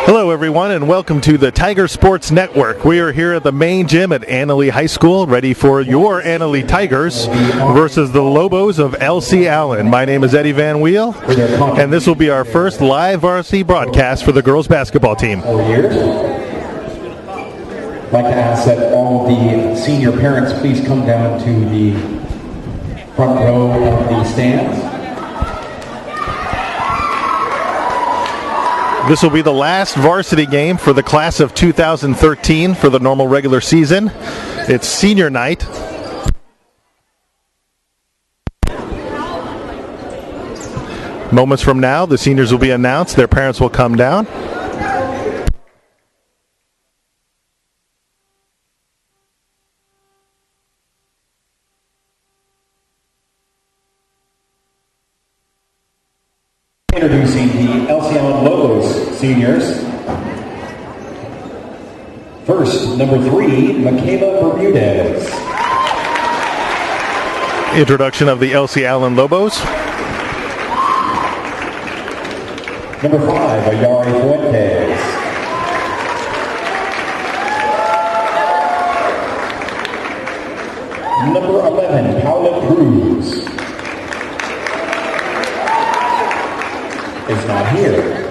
Hello, everyone, and welcome to the Tiger Sports Network. We are here at the main gym at Annalee High School, ready for your Annalee Tigers versus the Lobos of Elsie Allen. My name is Eddie Van Weel, and this will be our first live varsity broadcast for the girls basketball team. I'd like to ask that all the senior parents please come down to the front row of the stands. This will be the last varsity game for the class of 2013 for the normal regular season. It's senior night. Moments from now, the seniors will be announced. Their parents will come down. Introducing the Elsie Allen Lobos seniors. First, number 3, McKenna Bermudez. Introduction of the Elsie Allen Lobos. Number 5, Ayari Fuentes. Number 11, Paula Cruz. Is not here.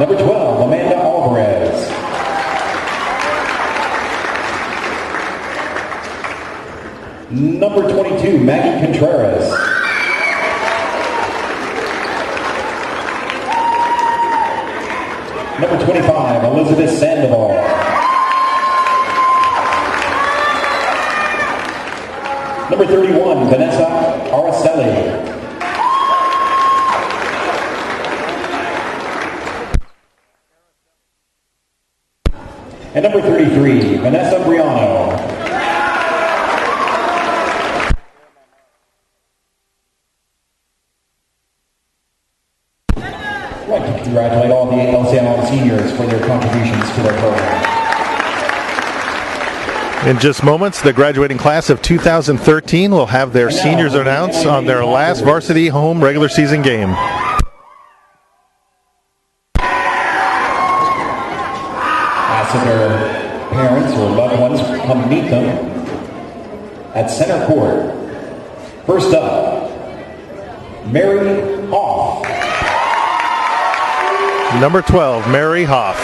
Number 12, Amanda Alvarez. Number 22, Maggie Contreras. Number 25, Elizabeth Sandoval. Number 31, Vanessa Araceli. And number 33, Vanessa Briano. I'd like to congratulate all the Elsie Allen seniors for their contributions to their program. In just moments, the graduating class of 2013 will have their seniors announced on their last varsity home regular season game. So their parents or loved ones come meet them at center court. First up, Mary Hoff. Number 12, Mary Hoff.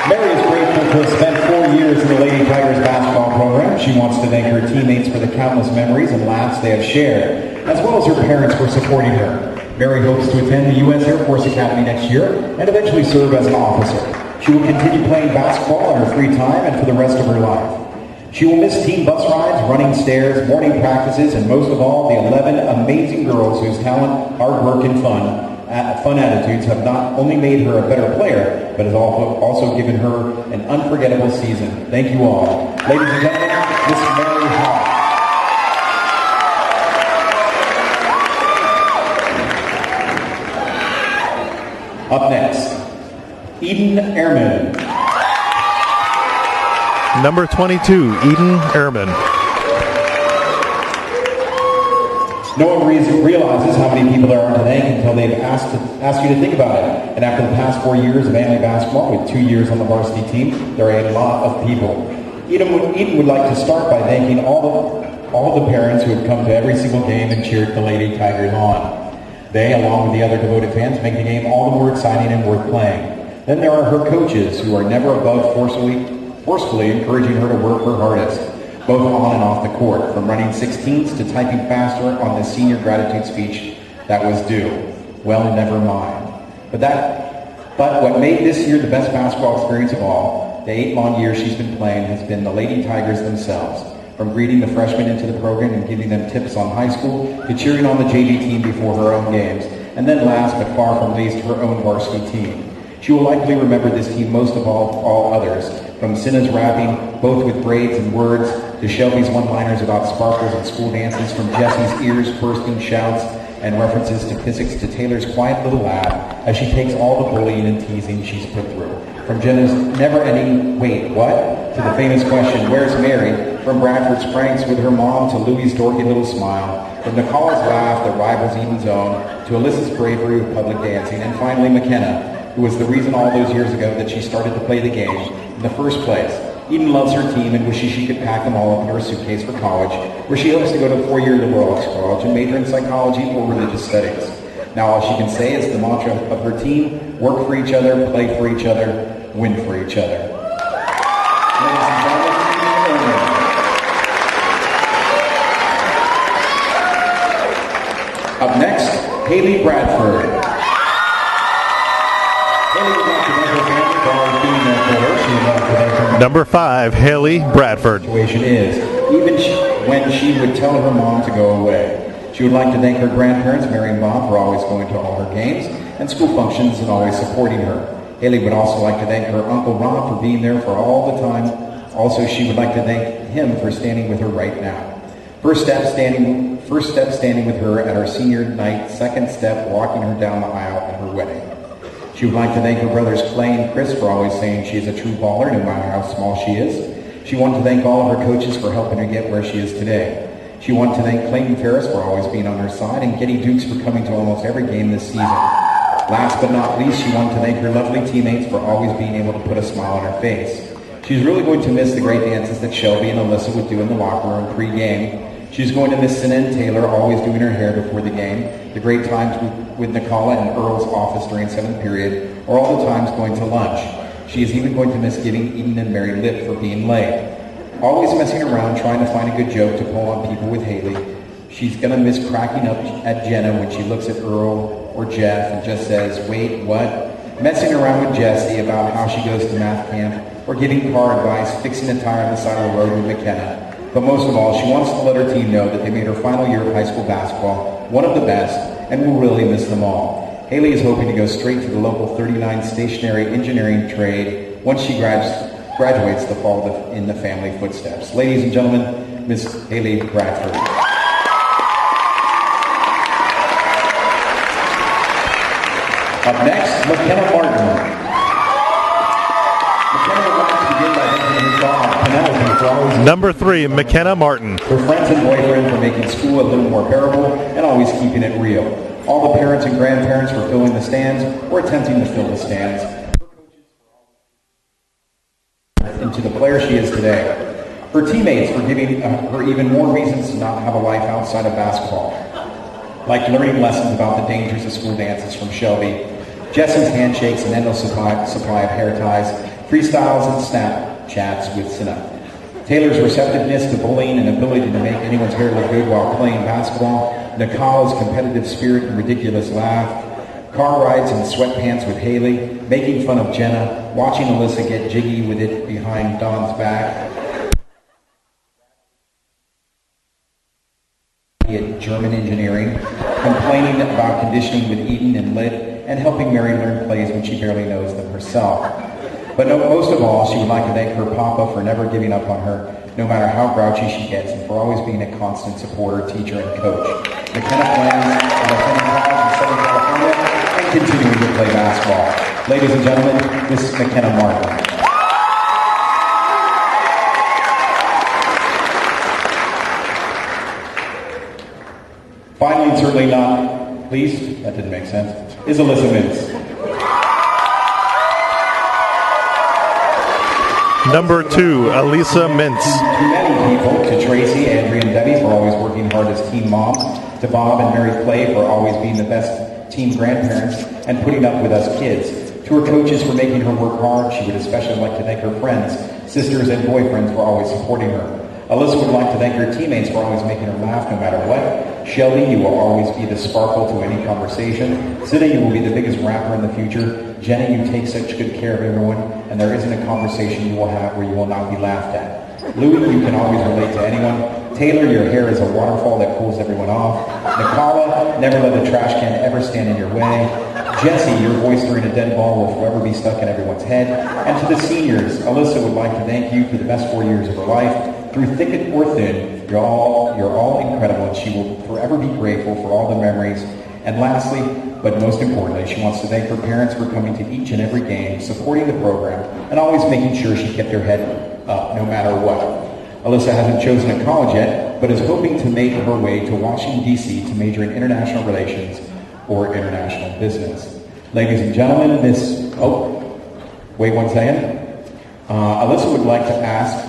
Mary is grateful to have spent 4 years in the Lady Tigers basketball program. She wants to thank her teammates for the countless memories and laughs they have shared, as well as her parents for supporting her. Mary hopes to attend the U.S. Air Force Academy next year and eventually serve as an officer. She will continue playing basketball in her free time and for the rest of her life. She will miss team bus rides, running stairs, morning practices, and most of all, the 11 amazing girls whose talent, hard work, and fun attitudes have not only made her a better player, but has also given her an unforgettable season. Thank you all. Ladies and gentlemen, Miss Mary Hoff. Up next, Eden Ehrman. Number 22, Eden Ehrman. No one realizes how many people there are to thank until they've asked you to think about it. And after the past 4 years of Annalee basketball, with 2 years on the varsity team, there are a lot of people. Eden would like to start by thanking all the parents who have come to every single game and cheered the Lady Tigers on. They, along with the other devoted fans, make the game all the more exciting and worth playing. Then there are her coaches, who are never above forcefully encouraging her to work her hardest, both on and off the court, from running 16s to typing faster on the senior gratitude speech that was due. Well, never mind. But what made this year the best basketball experience of all, the 8 long years she's been playing, has been the Lady Tigers themselves. From greeting the freshmen into the program and giving them tips on high school, to cheering on the JV team before her own games, and then last but far from least, her own varsity team. She will likely remember this team most of all others, from Cinna's rapping, both with braids and words, to Shelby's one-liners about sparkles and school dances, from Jessie's ears-bursting shouts and references to physics, to Taylor's quiet little laugh as she takes all the bullying and teasing she's put through. From Jenna's never-ending, "Wait, what?" to the famous question, "Where's Mary?" From Bradford's pranks with her mom to Louie's dorky little smile, From Nicola's laugh that rivals Eden's own, to Elise's bravery with public dancing, and finally McKenna, who was the reason all those years ago that she started to play the game in the first place. Eden loves her team and wishes she could pack them all up in her suitcase for college, where she hopes to go to a 4-year liberal arts college and major in psychology or religious studies. Now all she can say is the mantra of her team: work for each other, play for each other, win for each other. Ladies and gentlemen, up next, Haley Bradford. Haley would like to thank her family for always being there for her. She would like to thank her Number 5, Haley Bradford. Situation is, even when she would tell her mom to go away. She would like to thank her grandparents, Mary and Bob, for always going to all her games and school functions and always supporting her. Haley would also like to thank her Uncle Rob for being there for all the time. Also, she would like to thank him for standing with her right now. First step standing with her at our senior night, second step walking her down the aisle at her wedding. She would like to thank her brothers Clay and Chris for always saying she is a true baller no matter how small she is. She wanted to thank all of her coaches for helping her get where she is today. She wanted to thank Clayton Ferris for always being on her side and Getty Dukes for coming to almost every game this season. Last but not least, she wanted to thank her lovely teammates for always being able to put a smile on her face. She's really going to miss the great dances that Shelby and Alyssa would do in the locker room pre-game. She's going to miss Sinan and Taylor always doing her hair before the game, the great times with Nicola and Earl's office during 7th period, or all the times going to lunch. She is even going to miss giving Eden and Mary lip for being late. Always messing around trying to find a good joke to pull on people with Haley. She's going to miss cracking up at Jenna when she looks at Earl or Jeff and just says, "Wait, what?" Messing around with Jessie about how she goes to math camp, or giving car advice, fixing a tire on the side of the road with McKenna. But most of all, she wants to let her team know that they made her final year of high school basketball one of the best and will really miss them all. Haley is hoping to go straight to the local 39 stationary engineering trade once she graduates to follow in the family footsteps. Ladies and gentlemen, Miss Haley Bradford. Up next, McKenna Martin. McKenna would like to begin by thanking her job, Penelope, for always Number 3, McKenna Martin. her friends and boyfriend for making school a little more bearable and always keeping it real. All the parents and grandparents for filling the stands or attempting to fill the stands. Into the player she is today. Her teammates for giving her even more reasons to not have a life outside of basketball, like learning lessons about the dangers of school dances from Shelby, Jessie's handshakes and endless supply of hair ties, freestyles and Snapchats with Sina, Taylor's receptiveness to bullying and ability to make anyone's hair look good while playing basketball, Nicola's competitive spirit and ridiculous laugh, car rides and sweatpants with Haley, making fun of Jenna, watching Alyssa get jiggy with it behind Don's back, at German engineering, complaining about conditioning with Eden and Lit, and helping Mary learn plays when she barely knows them herself. But most of all, she would like to thank her papa for never giving up on her, no matter how grouchy she gets, and for always being a constant supporter, teacher, and coach. McKenna plans on attending college in Southern California and continuing to play basketball. Ladies and gentlemen, Miss McKenna Martin. Finally, and certainly not least, that didn't make sense, is Alyssa Mintz. Number 2, Elisa Mintz. To many people, to Tracy, Andrea, and Debbie for always working hard as team moms, to Bob and Mary Clay for always being the best team grandparents and putting up with us kids, to her coaches for making her work hard. She would especially like to thank her friends, sisters, and boyfriends for always supporting her. Alyssa would like to thank her teammates for always making her laugh no matter what. Shelby, you will always be the sparkle to any conversation. Sydney, you will be the biggest rapper in the future. Jenny, you take such good care of everyone, and there isn't a conversation you will have where you will not be laughed at. Louie, you can always relate to anyone. Taylor, your hair is a waterfall that cools everyone off. Nicola, never let a trash can ever stand in your way. Jessie, your voice during a dead ball will forever be stuck in everyone's head. And to the seniors, Alyssa would like to thank you for the best 4 years of her life. Through thick or thin, you're all incredible, and she will forever be grateful for all the memories. And lastly, but most importantly, she wants to thank her parents for coming to each and every game, supporting the program, and always making sure she kept her head up no matter what. Alyssa hasn't chosen a college yet, but is hoping to make her way to Washington, D.C. to major in international relations or international business. Ladies and gentlemen, wait one second. Alyssa would like to ask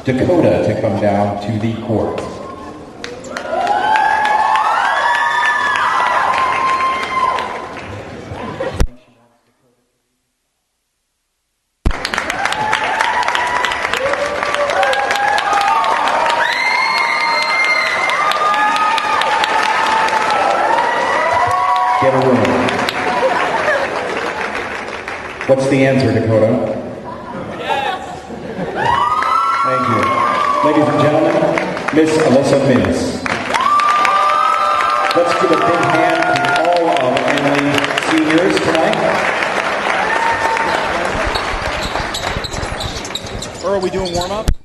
Dakota to come down to the court. Get a room. What's the answer, Dakota? Yes. Thank you. Ladies and gentlemen, Miss Alyssa Minnis. Let's give a big hand to all of Emily's seniors tonight. Or are we doing warm-up?